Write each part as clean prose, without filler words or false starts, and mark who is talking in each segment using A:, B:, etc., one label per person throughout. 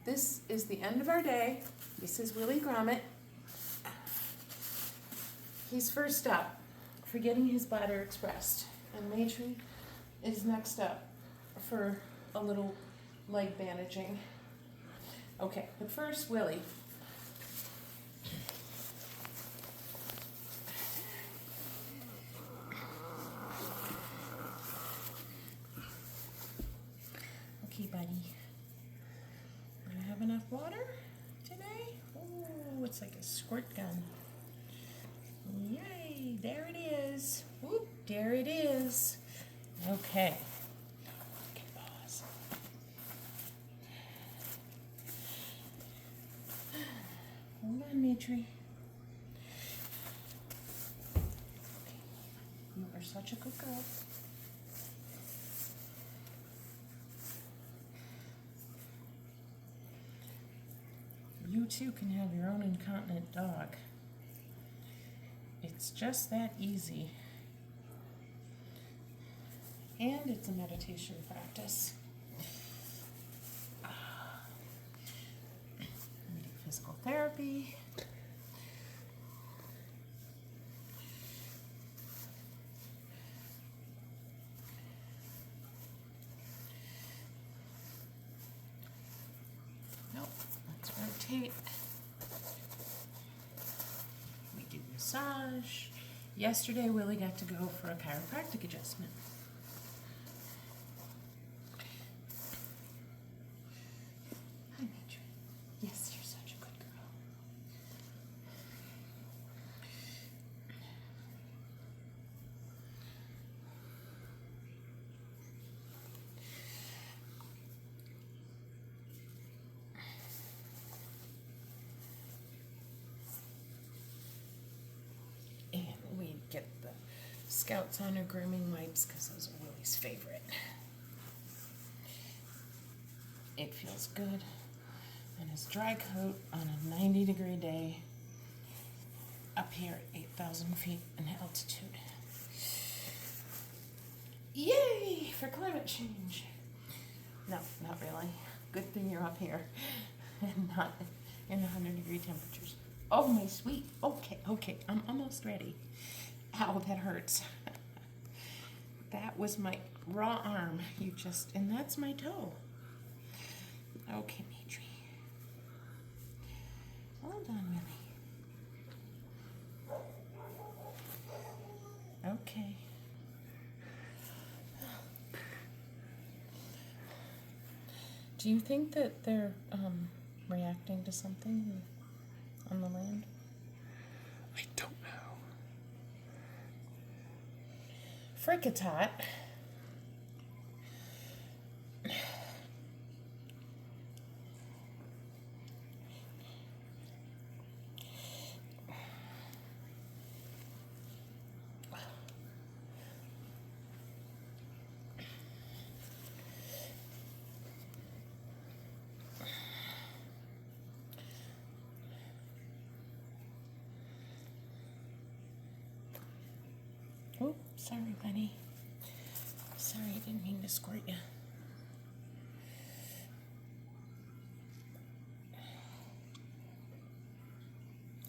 A: this is the end of our day. This is Willie Gromit. He's first up for getting his bladder expressed, and Maitri is next up for a little leg bandaging. Okay, but first, Willie. Okay, buddy. Do you have enough water today? Oh, it's like a squirt gun. Yay, there it is. Whoop, there it is. Okay. Okay, pause. Hold on, Maitri. You are such a good girl. You too can have your own incontinent dog. It's just that easy. And it's a meditation practice. We do physical therapy. Nope, let's rotate. We do massage. Yesterday, Willie got to go for a chiropractic adjustment. Hi, Maitri. Yes, you're such a good girl. And we get the Scouts Honor grooming wipes because those are Willie's favorite. It feels good. And his dry coat on a 90-degree day up here at 8,000 feet in altitude. Yay for climate change. No, not really. Good thing you're up here and not in 100-degree temperatures. Oh, my sweet. Okay, I'm almost ready. Ow, that hurts. That was my raw arm. And that's my toe. Okay, Maitri. Hold on, Willie. Okay. Do you think that they're reacting to something on the land?
B: I don't know.
A: Frickatot. Oh, sorry, buddy. Sorry, I didn't mean to squirt you.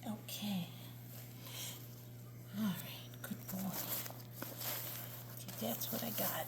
A: Okay. All right, good boy. Okay, that's what I got.